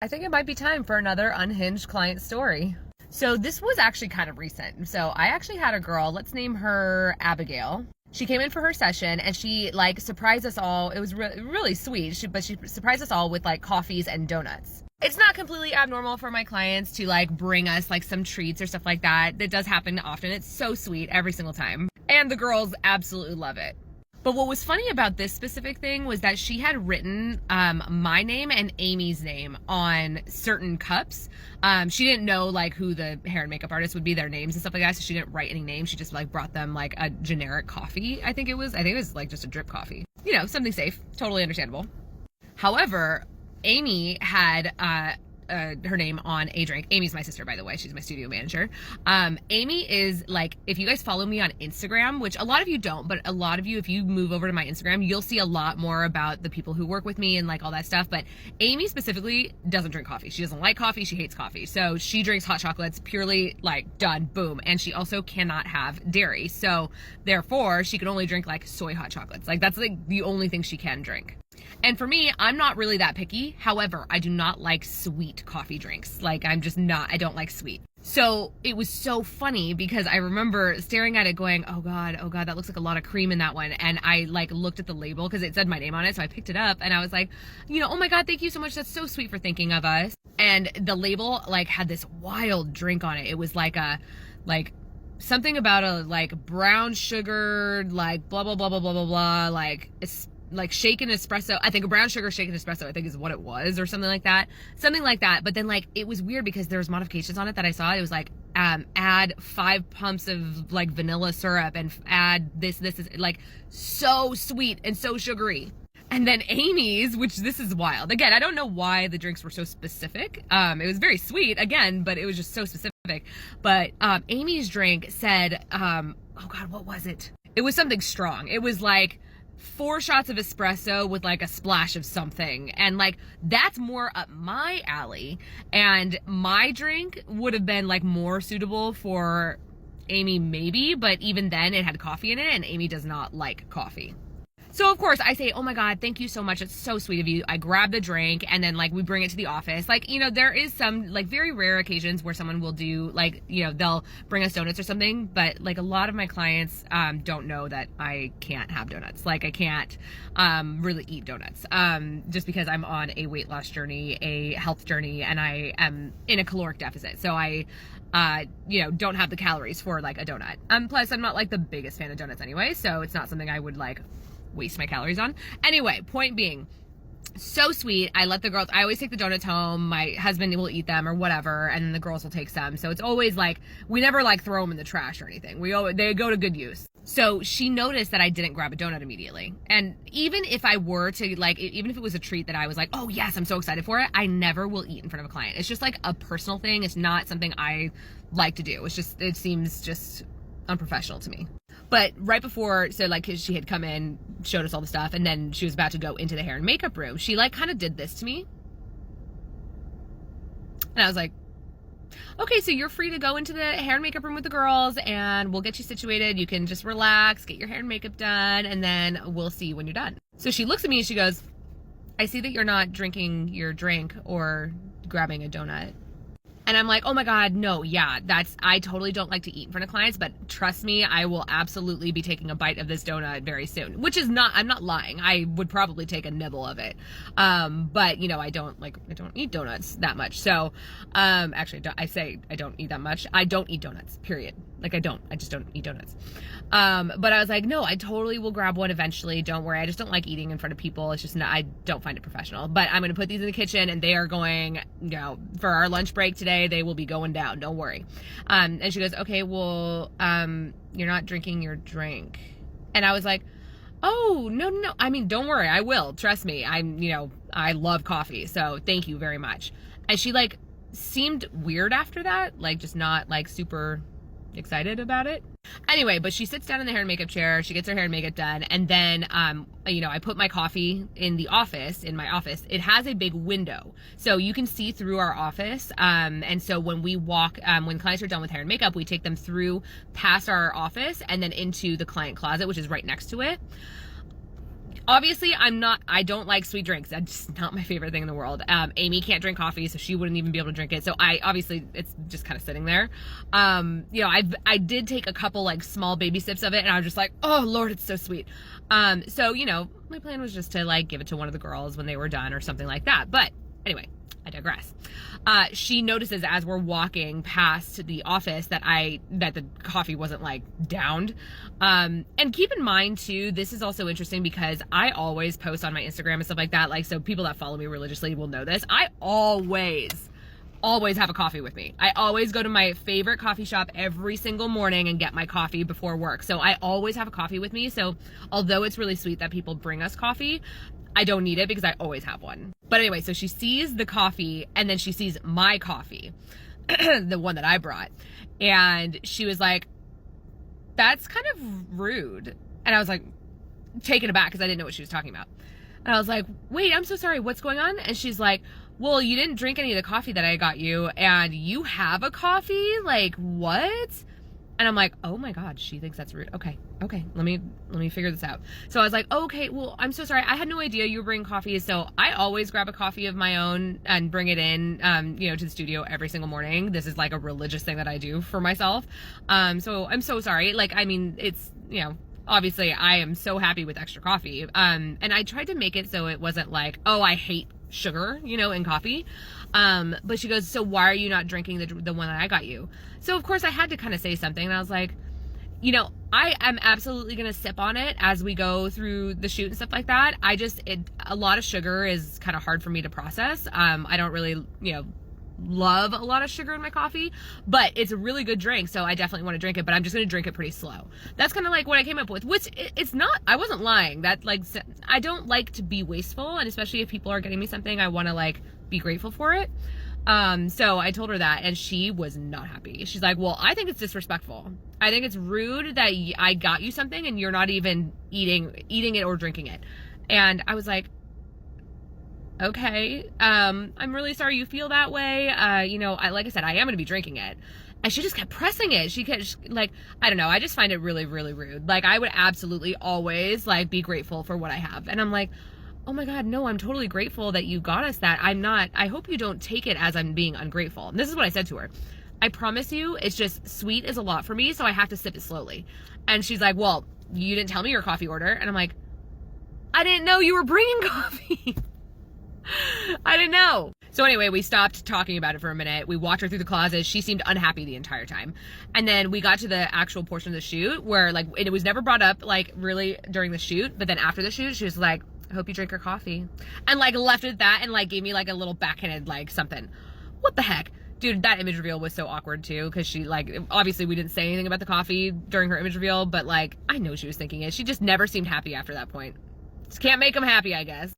I think it might be time for another unhinged client story. So this was actually kind of recent. So I actually had a girl, let's name her Abigail. She came in for her session and she like surprised us all. It was really sweet, but she surprised us all with like coffees and donuts. It's not completely abnormal for my clients to like bring us like some treats or stuff like that. That does happen often. It's so sweet every single time. And the girls absolutely love it. But what was funny about this specific thing was that she had written my name and Amy's name on certain cups. She didn't know like who the hair and makeup artist would be, their names and stuff like that, so she didn't write any names. She just like brought them like a generic coffee. I think it was like just a drip coffee. You know, something safe, totally understandable. However, Amy had her name on a drink. Amy's my sister, by the way. She's my studio manager. Amy is like, if you guys follow me on Instagram, which a lot of you don't, but a lot of you, if you move over to my Instagram, you'll see a lot more about the people who work with me and like all that stuff. But Amy specifically doesn't drink coffee. She doesn't like coffee. She hates coffee. So she drinks hot chocolates purely like done, boom. And she also cannot have dairy. So therefore she can only drink like soy hot chocolates. Like that's like the only thing she can drink. And for me, I'm not really that picky. However, I do not like sweet coffee drinks. Like I don't like sweet. So it was so funny because I remember staring at it going, oh God, that looks like a lot of cream in that one. And I like looked at the label because it said my name on it. So I picked it up and I was like, you know, oh my God, thank you so much. That's so sweet for thinking of us. And the label like had this wild drink on it. It was like something about a like brown sugar, like blah, blah, blah, blah, blah, blah, blah, like shaken espresso. I think a brown sugar shaken espresso, I think is what it was, or something like that. But then like it was weird because there was modifications on it that I saw. It was like add 5 pumps of like vanilla syrup and add this is like so sweet and so sugary. And then Amy's, which this is wild. Again, I don't know why the drinks were so specific. It was very sweet again, but it was just so specific. But Amy's drink said, oh God, what was it? It was something strong. It was like 4 shots of espresso with like a splash of something, and like that's more up my alley, and my drink would have been like more suitable for Amy maybe, but even then it had coffee in it and Amy does not like coffee. So of course I say, oh my God, thank you so much. It's so sweet of you. I grab the drink and then like we bring it to the office. Like, you know, there is some like very rare occasions where someone will do like, you know, they'll bring us donuts or something. But like a lot of my clients don't know that I can't have donuts. Like I can't really eat donuts just because I'm on a weight loss journey, a health journey, and I am in a caloric deficit. So I you know, don't have the calories for like a donut. Plus I'm not like the biggest fan of donuts anyway. So it's not something I would like waste my calories on. Anyway, point being, so sweet. I let the girls, I always take the donuts home. My husband will eat them or whatever, and then the girls will take some. So it's always like, we never like throw them in the trash or anything. They go to good use. So she noticed that I didn't grab a donut immediately. And even if I were to like, even if it was a treat that I was like, oh yes, I'm so excited for it, I never will eat in front of a client. It's just like a personal thing. It's not something I like to do. It's just, it seems just unprofessional to me. But right before, so like, cause she had come in, showed us all the stuff, and then she was about to go into the hair and makeup room, she like kind of did this to me. And I was like, okay, so you're free to go into the hair and makeup room with the girls and we'll get you situated. You can just relax, get your hair and makeup done, and then we'll see you when you're done. So she looks at me and she goes, I see that you're not drinking your drink or grabbing a donut. And I'm like, oh my God, no, yeah, I totally don't like to eat in front of clients, but trust me, I will absolutely be taking a bite of this donut very soon, which is not, I'm not lying. I would probably take a nibble of it. But you know, I don't eat donuts that much. So, actually I don't eat that much. I don't eat donuts, period. Like I just don't eat donuts. But I was like, no, I totally will grab one eventually. Don't worry. I just don't like eating in front of people. It's just not, I don't find it professional, but I'm going to put these in the kitchen and they are going, you know, for our lunch break today, they will be going down. Don't worry. And she goes, okay, well, you're not drinking your drink. And I was like, oh, no. I mean, don't worry. I will. Trust me. I love coffee. So thank you very much. And she like seemed weird after that, like just not like super excited about it. Anyway, but she sits down in the hair and makeup chair, she gets her hair and makeup done, and then you know, I put my coffee in the office, in my office. It has a big window, so you can see through our office, and so when we walk, when clients are done with hair and makeup, we take them through past our office and then into the client closet, which is right next to it. Obviously, I don't like sweet drinks. That's just not my favorite thing in the world. Amy can't drink coffee, so she wouldn't even be able to drink it. So obviously, it's just kind of sitting there. You know, I did take a couple like small baby sips of it, and I was just like, oh Lord, it's so sweet. So, you know, my plan was just to like give it to one of the girls when they were done or something like that. But anyway, I digress. She notices as we're walking past the office that the coffee wasn't like downed. And keep in mind too, this is also interesting because I always post on my Instagram and stuff like that. Like, so people that follow me religiously will know this. I always have a coffee with me. I always go to my favorite coffee shop every single morning and get my coffee before work. So I always have a coffee with me. So although it's really sweet that people bring us coffee, I don't need it because I always have one. But anyway, so she sees the coffee and then she sees my coffee, the one that I brought. And she was like, that's kind of rude. And I was like, taken aback because I didn't know what she was talking about. And I was like, wait, I'm so sorry. What's going on? And she's like, well, you didn't drink any of the coffee that I got you and you have a coffee? Like, what? And I'm like, oh my God, she thinks that's rude. Okay, let me figure this out. So I was like, okay, well, I'm so sorry. I had no idea you were bringing coffee. So I always grab a coffee of my own and bring it in, you know, to the studio every single morning. This is like a religious thing that I do for myself. So I'm so sorry. Like, I mean, it's, you know, obviously I am so happy with extra coffee. And I tried to make it so it wasn't like, oh, I hate sugar, you know, in coffee. But she goes, so why are you not drinking the one that I got you? So of course I had to kind of say something, and I was like, you know, I am absolutely going to sip on it as we go through the shoot and stuff like that. A lot of sugar is kind of hard for me to process. I don't really, you know, love a lot of sugar in my coffee, but it's a really good drink, so I definitely want to drink it, but I'm just going to drink it pretty slow. That's kind of like what I came up with, which it's not, I wasn't lying. That, like, I don't like to be wasteful, and especially if people are getting me something, I want to like be grateful for it. So I told her that, and she was not happy. She's like, well, I think it's disrespectful. I think it's rude that I got you something and you're not even eating it or drinking it. And I was like, okay, I'm really sorry you feel that way. You know, like I said, I am going to be drinking it. And she just kept pressing it. She kept, like, I don't know. I just find it really, really rude. Like, I would absolutely always, like, be grateful for what I have. And I'm like, oh my God, no, I'm totally grateful that you got us that. I hope you don't take it as I'm being ungrateful. And this is what I said to her. I promise you, it's just sweet is a lot for me, so I have to sip it slowly. And she's like, well, you didn't tell me your coffee order. And I'm like, I didn't know you were bringing coffee. I didn't know. So anyway, we stopped talking about it for a minute. We walked her through the closet. She seemed unhappy the entire time. And then we got to the actual portion of the shoot where, like, it was never brought up, like, really during the shoot. But then after the shoot, she was like, I hope you drink your coffee. And, like, left it at that and, like, gave me, like, a little backhanded, like, something. What the heck? Dude, that image reveal was so awkward, too, because she, like, obviously we didn't say anything about the coffee during her image reveal, but, like, I know she was thinking it. She just never seemed happy after that point. Just can't make them happy, I guess.